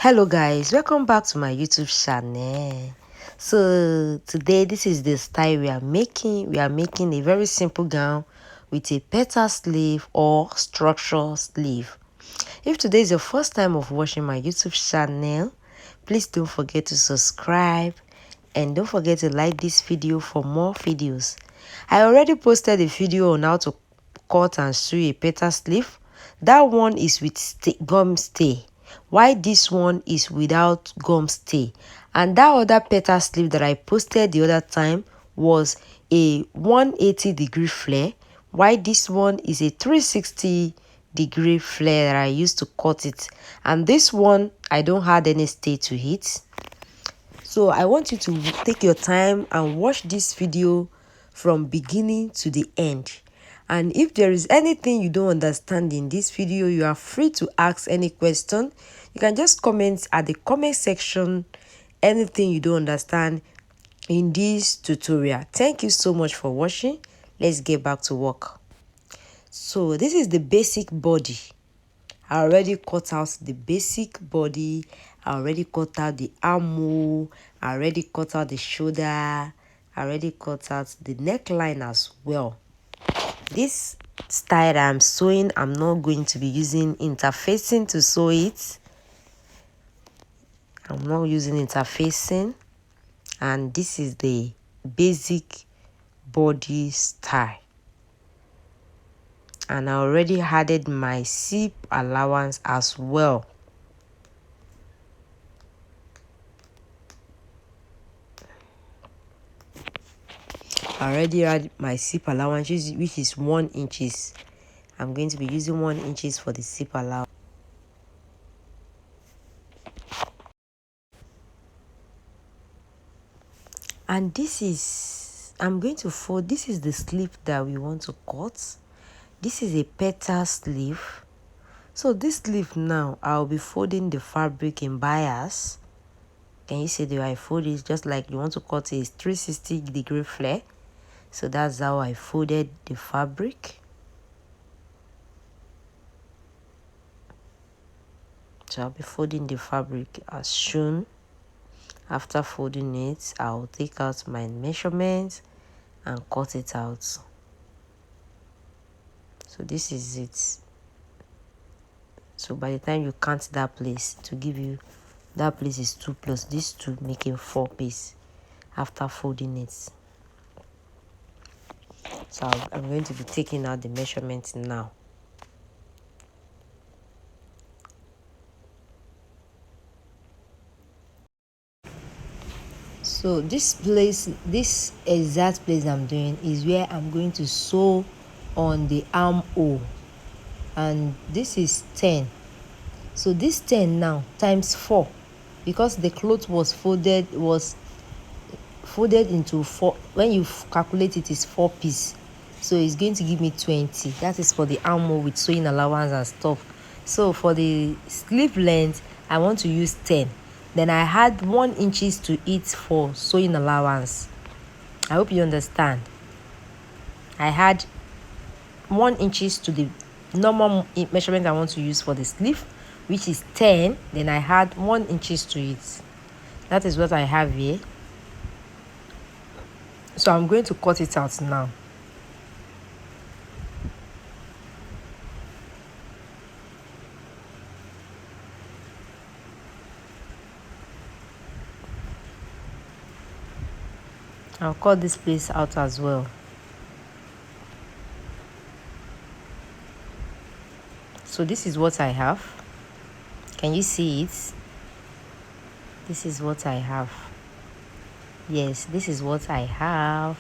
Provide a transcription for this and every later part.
Hello guys, welcome back to my YouTube channel. So today this is the style we are making. We are making a very simple gown with a petal sleeve or structural sleeve. If today is your first time of watching my YouTube channel, please don't forget to subscribe and don't forget to like this video for more videos. I already posted a video on how to cut and sew a petal sleeve. That one is with gum stay, while this one is without gum stay. And that other petal sleeve that I posted the other time was a 180-degree flare, while this one is a 360-degree flare that I used to cut it. And this one, I don't add any stay to it. So I want you to take your time and watch this video from beginning to the end. And if there is anything you don't understand in this video, you are free to ask any question. You can just comment at the comment section anything you don't understand in this tutorial. Thank you so much for watching. Let's get back to work. So this is the basic body. I already cut out the basic body. I already cut out the armhole. I already cut out the shoulder. I already cut out the neckline as well. This style I'm sewing, I'm not going to be using interfacing to sew it. I'm not using interfacing. And this is the basic body style. And I already added my zip allowance as well. I already had my zip allowance, which is 1 inch. I'm going to be using 1 inch for the zip allowance. And this is, I'm going to fold, this is the sleeve that we want to cut. This is a petal sleeve. So this sleeve now, I'll be folding the fabric in bias. Can you see the way I fold it? Just like you want to cut a 360-degree flare. So that's how I folded the fabric. So I'll be folding the fabric as shown. After folding it, I'll take out my measurements and cut it out. So this is it. So by the time you count that place, to give you, that place is 2 plus these 2, making 4 pieces after folding it. So I'm going to be taking out the measurements now. So this exact place I'm doing is where I'm going to sew on the armhole, and this is 10. So this 10 now times 4, because the cloth was folded into 4. When you calculate it, is 4 pieces, so it's going to give me 20. That is for the armhole with sewing allowance and stuff. So for the sleeve length, I want to use 10. Then I had 1 inch to it for sewing allowance. I hope you understand. I had 1 inch to the normal measurement I want to use for the sleeve, which is 10. Then I had 1 inch to it. That is what I have here. So I'm going to cut it out now. I'll cut this place out as well. So this is what I have. Can you see it? This is what I have. Yes, this is what I have.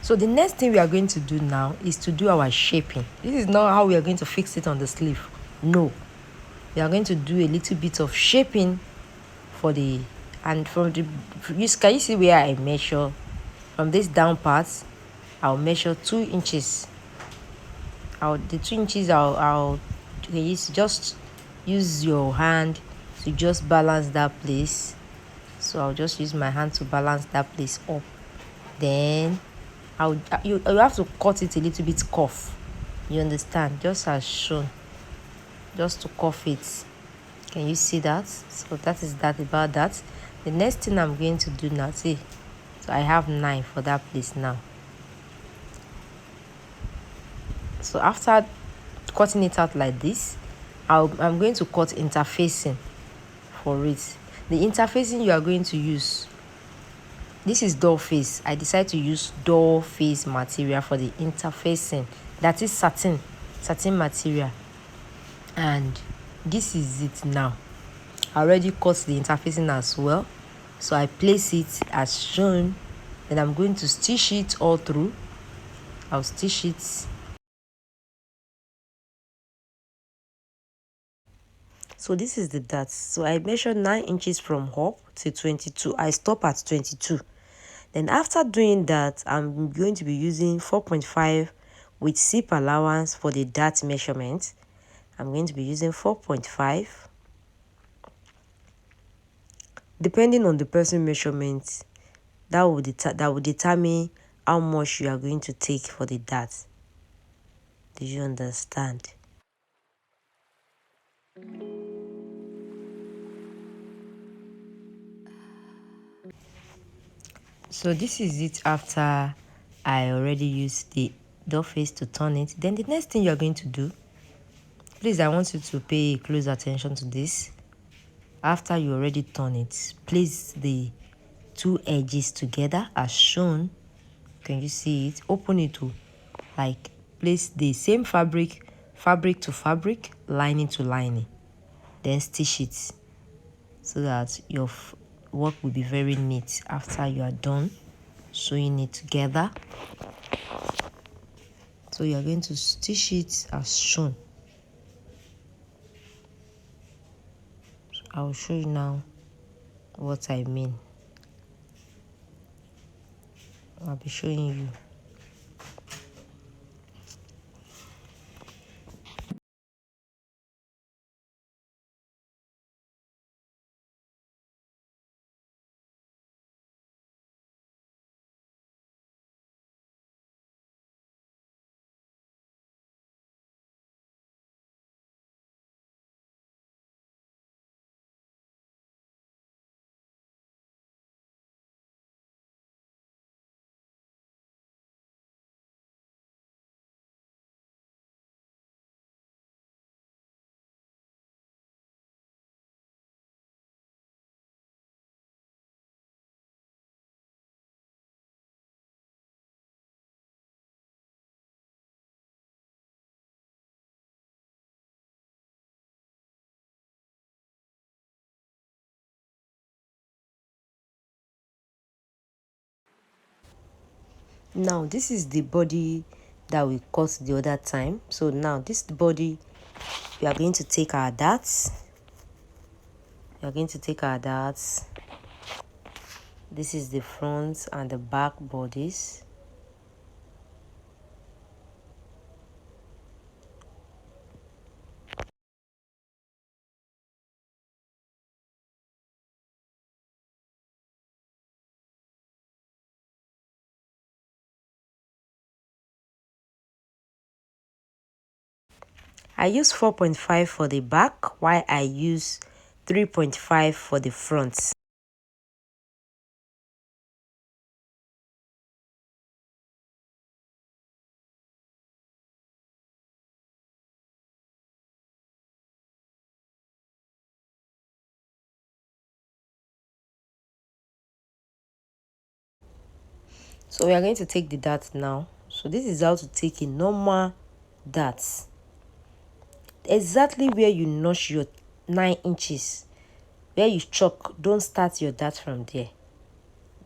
So the next thing we are going to do now is to do our shaping. This is not how we are going to fix it on the sleeve. No. We are going to do a little bit of shaping for the, and from the, can you see where I measure? From this down part, I'll measure 2 inches. The 2 inches, I'll just use your hand to just balance that place. So I'll just use my hand to balance that place up. Then you have to cut it a little bit curve. You understand? Just as shown, just to cuff it. Can you see that? So that is that about that. The next thing I'm going to do now, see, so I have 9 for that place now. So after cutting it out like this, I'm going to cut interfacing for it. The interfacing you are going to use, this is door face. I decided to use door face material for the interfacing. That is satin material. And this is it now. I already cut the interfacing as well. So I place it as shown. Then I'm going to stitch it all through. I'll stitch it. So this is the dart. So I measured 9 inches from up to 22. I stop at 22. Then after doing that, I'm going to be using 4.5 with zip allowance for the dart measurement. I'm going to be using 4.5. Depending on the person measurement, that will determine how much you are going to take for the dart. Do you understand? So this is it after I already used the door face to turn it. Then the next thing you're going to do, please, I want you to pay close attention to this. After you already turn it, place the 2 edges together as shown. Can you see it? Open it to, like, place the same fabric to fabric, lining to lining. Then stitch it so that your work will be very neat after you are done sewing it together. So you are going to stitch it as shown. I will show you now what I mean. I'll be showing you. Now this is the body that we cut the other time. So now this body, we are going to take our darts. We are going to take our darts. This is the front and the back bodies. I use 4.5 for the back, while I use 3.5 for the front. So we are going to take the dart now. So this is how to take a normal dart. Exactly where you notch your 9 inches. Where you chalk, don't start your dart from there.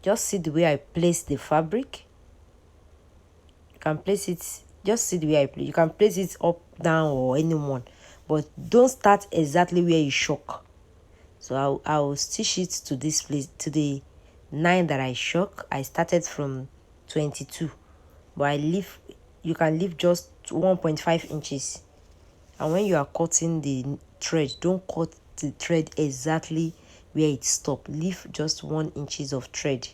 Just see the way I place the fabric. You can place it, just see the way I place. You can place it up, down, or anyone. But don't start exactly where you chalk. So I'll stitch it to this place, to the 9 that I chalk. I started from 22. But you can leave just 1.5 inches. And when you are cutting the thread, don't cut the thread exactly where it stops. Leave just 1 inches of thread,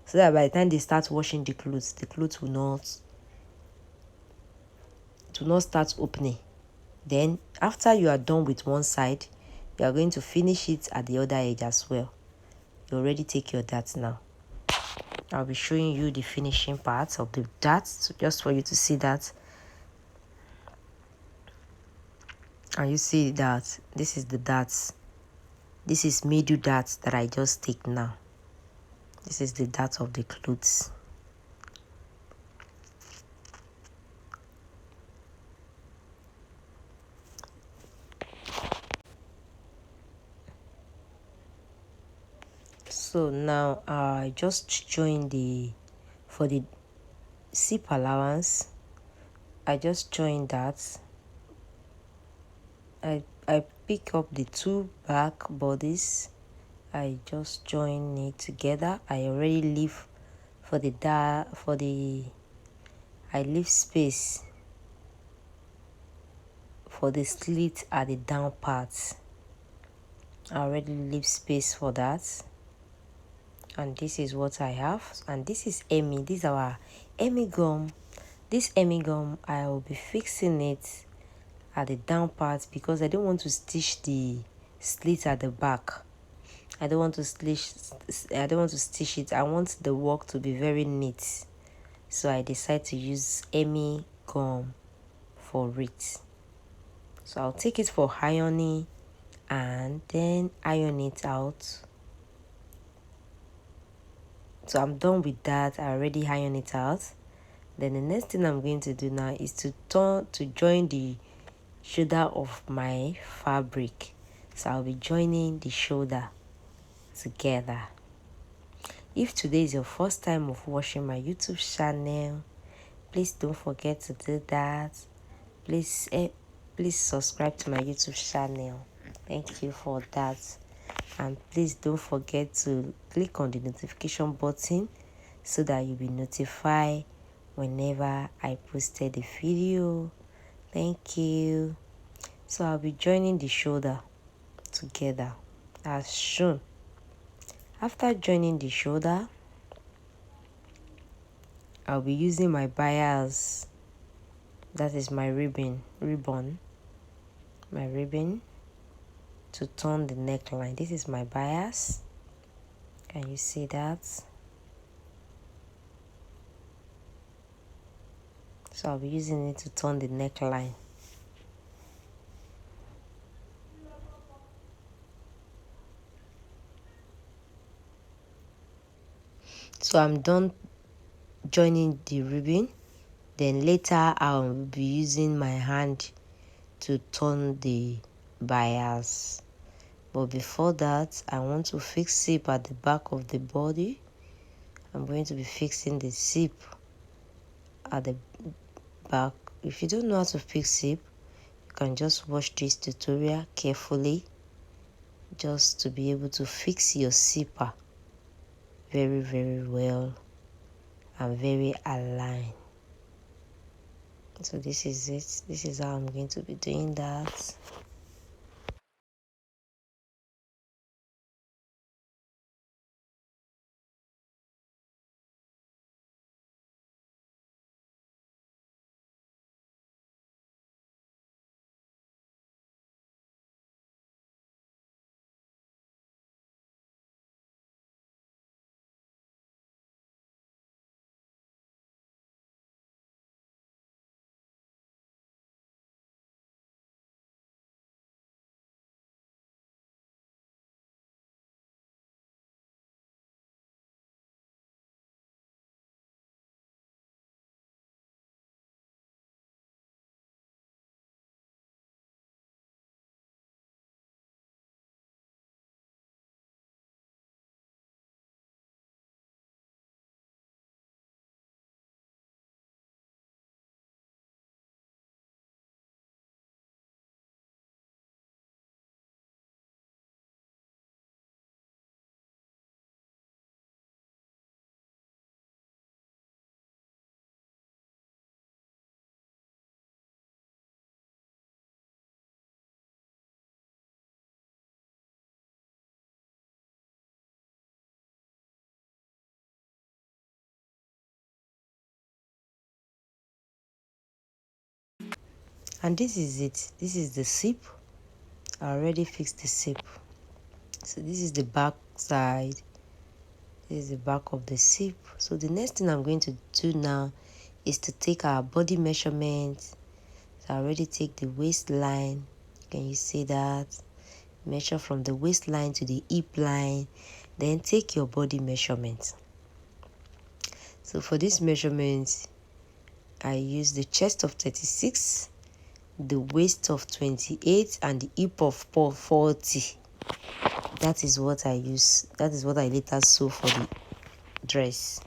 so that by the time they start washing the clothes will to not start opening. Then after you are done with one side, you are going to finish it at the other edge as well. You already take your darts now. I'll be showing you the finishing part of the darts just for you to see that. And you see that this is the darts. This is middle darts that I just take now. This is the dart of the clothes. So now I just join for the zip allowance. I just join that. I pick up the two back bodies. I just join it together. I already leave I leave space for the slit at the down part. I already leave space for that. And this is what I have. And this is Emmy. This is our Emmy gum. This Emmy gum, I will be fixing it at the down part because I don't want to stitch the slit at the back. I don't want to stitch it. I want the work to be very neat. So I decide to use Emmy gum for it. So I'll take it for ironing and then iron it out. So I'm done with that. I already iron it out. Then the next thing I'm going to do now is to join the shoulder of my fabric. So I'll be joining the shoulder together. If today is your first time of watching my YouTube channel, please don't forget to do that. Please subscribe to my YouTube channel. Thank you for that. And please don't forget to click on the notification button so that you'll be notified whenever I posted a video. Thank you. So I'll be joining the shoulder together as shown. After joining the shoulder, I'll be using my bias, that is my ribbon, to turn the neckline. This is my bias. Can you see that? So I'll be using it to turn the neckline. So I'm done joining the ribbon. Then later I'll be using my hand to turn the bias. But before that, I want to fix zip at the back of the body. I'm going to be fixing the zip at the back. If you don't know how to fix zip, you can just watch this tutorial carefully just to be able to fix your zipper very, very well and very aligned. So this is it. This is how I'm going to be doing that. And this is it. This is the zip. I already fixed the zip. So this is the back side. This is the back of the zip. So the next thing I'm going to do now is to take our body measurement. So I already take the waistline. Can you see that? Measure from the waistline to the hip line. Then take your body measurement. So for this measurement, I use the chest of 36, the waist of 28, and the hip of 40. That is what I use. That is what I later sew for the dress.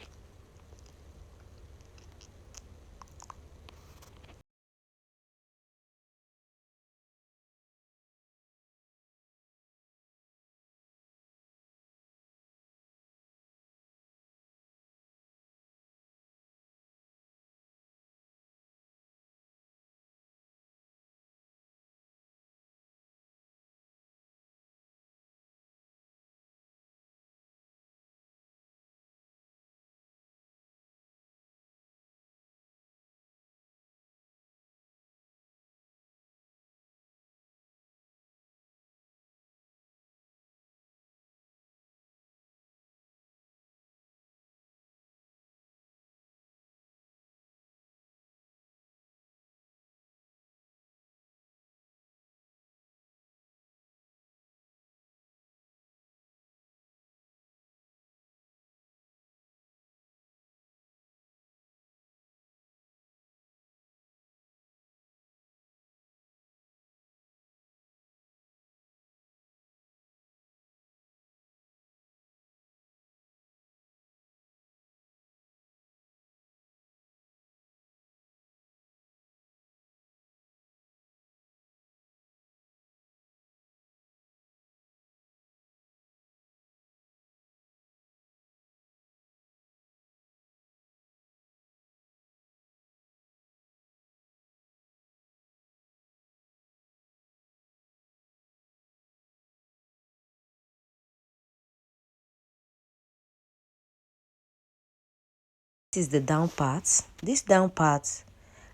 This is the down part. This down part,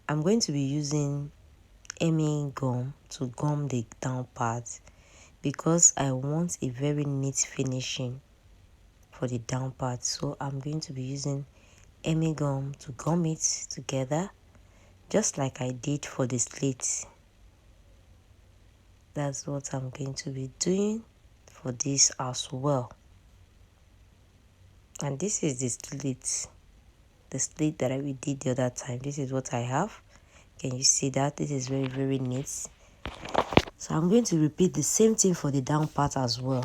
I'm going to be using hemming gum to gum the down part because I want a very neat finishing for the down part. So I'm going to be using hemming gum to gum it together just like I did for the slit. That's what I'm going to be doing for this as well. And this is the slit that we did the other time. This is what I have. Can you see that? This is very, very neat. So I'm going to repeat the same thing for the down part as well.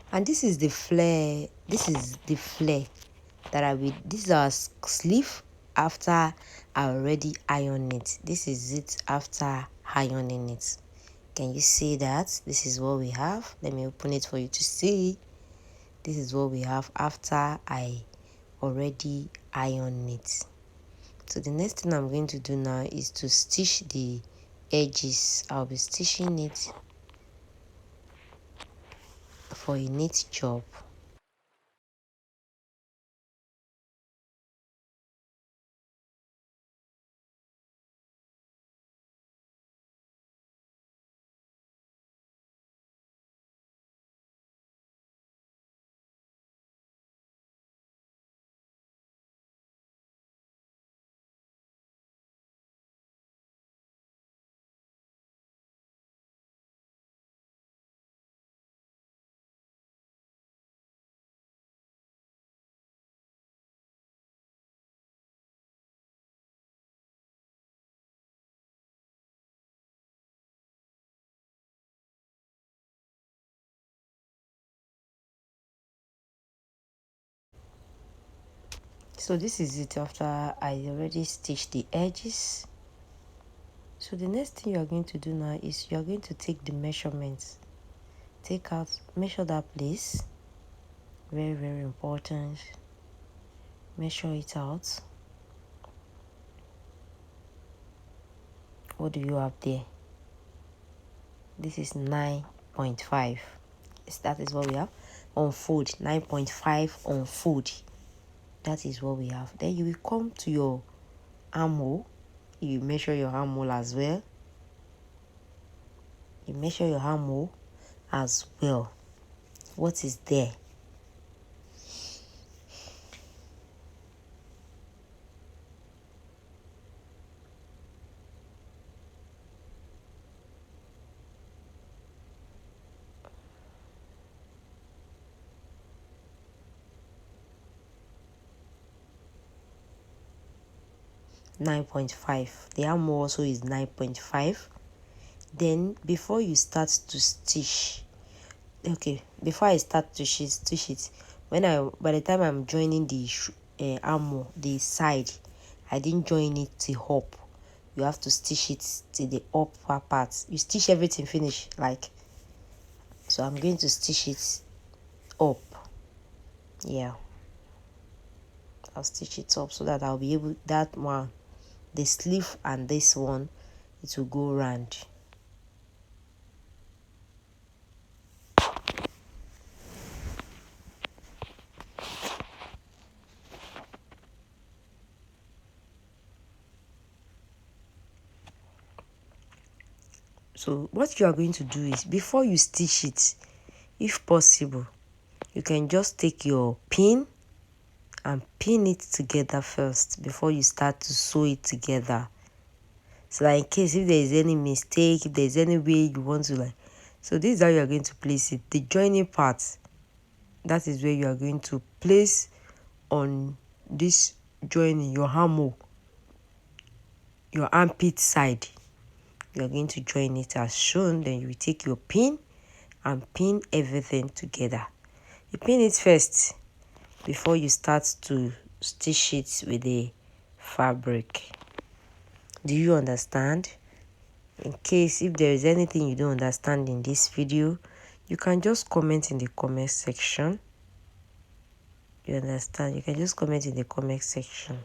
And this is the flare. This is the flare that I will. This is our sleeve after I already iron it. This is it after ironing it. Can you see that? This is what we have. Let me open it for you to see. This is what we have after I already iron it. So the next thing I'm going to do now is to stitch the edges. I'll be stitching it for a neat job. So this is it after I already stitched the edges. So the next thing you are going to do now is you are going to take the measurements. Take out, measure that place. Very, very important. Measure it out. What do you have there? This is 9.5. That is what we have on fold. 9.5 on fold. That is what we have. Then you will come to your armhole. You measure your armhole as well. You measure your armhole as well. What is there? 9.5. The armhole also is 9.5. Then before you start to stitch, before I start to stitch it, by the time I'm joining the armhole, the side, I didn't join it to up. You have to stitch it to the upper part. You stitch everything finish, like, so I'm going to stitch it up. Yeah, I'll stitch it up so that I'll be able, that one, the sleeve and this one, it will go round. So what you are going to do is, before you stitch it, if possible, you can just take your pin and pin it together first before you start to sew it together. So that in case if there is any mistake, if there is any way you want to, like, so this is how you are going to place it. The joining part, that is where you are going to place on this joining, your armhole, your armpit side. You are going to join it as shown. Then you will take your pin and pin everything together. You pin it first before you start to stitch it with the fabric. Do you understand? In case if there is anything you don't understand in this video, you can just comment in the comment section. You understand? You can just comment in the comment section.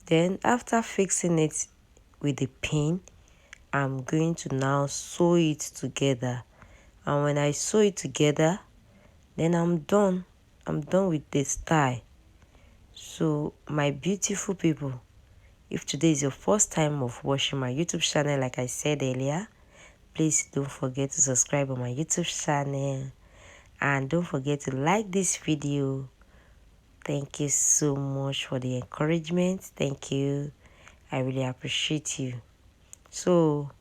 Then after fixing it with the pin, I'm going to now sew it together. And when I sew it together, then I'm done. I'm done with this tie. So my beautiful people, if today is your first time of watching my YouTube channel, like I said earlier, please don't forget to subscribe on my YouTube channel. And don't forget to like this video. Thank you so much for the encouragement. Thank you. I really appreciate you. So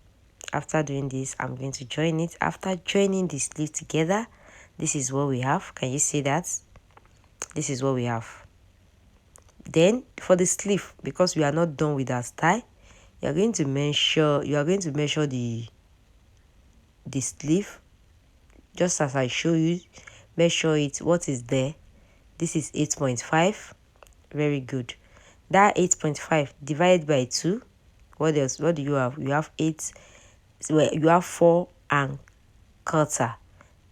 after doing this, I'm going to join it. After joining the sleeve together, this is what we have. Can you see that? This is what we have. Then for the sleeve, because we are not done with our tie, you are going to measure the sleeve just as I show you. Measure it. What is there? This is 8.5. Very good. That 8.5 divided by 2. What else? What do you have? You have 8. Well, you have 4 and quarter.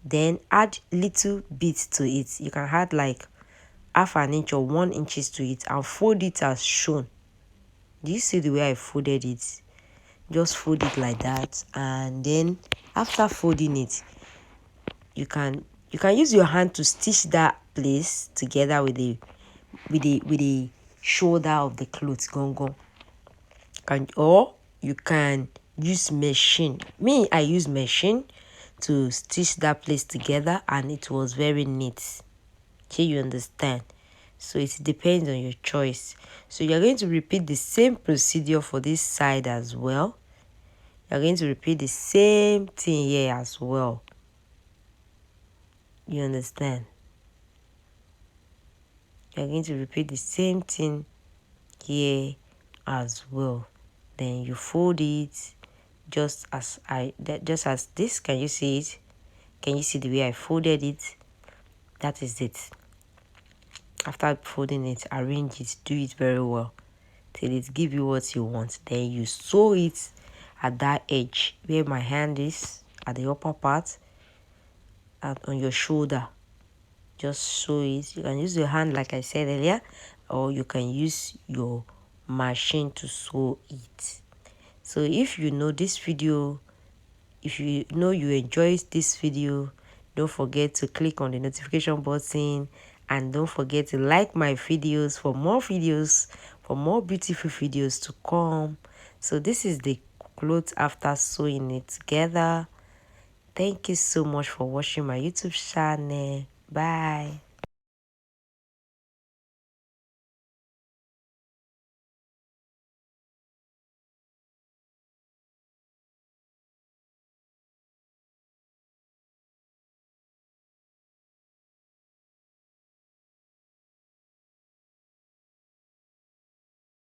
Then add little bit to it. You can add like half an inch or 1 inch to it and fold it as shown. Do you see the way I folded it? Just fold it like that, and then after folding it, you can use your hand to stitch that place together with the shoulder of the clothes. Or you can use machine. Me, I use machine to stitch that place together, and it was very neat. Okay, you understand? So it depends on your choice. So you're going to repeat the same procedure for this side as well. You're going to repeat the same thing here as well. You understand? You're going to repeat the same thing here as well. Then you fold it just as this. Can you see it? Can you see the way I folded it? That is it. After folding it, arrange it, do it very well till it give you what you want. Then you sew it at that edge where my hand is, at the upper part, and on your shoulder. Just sew it. You can use your hand like I said earlier, or you can use your machine to sew it. So if you know this video, if you know you enjoyed this video, don't forget to click on the notification button, and don't forget to like my videos for more videos, for more beautiful videos to come. So this is the clothes after sewing it together. Thank you so much for watching my YouTube channel. Bye.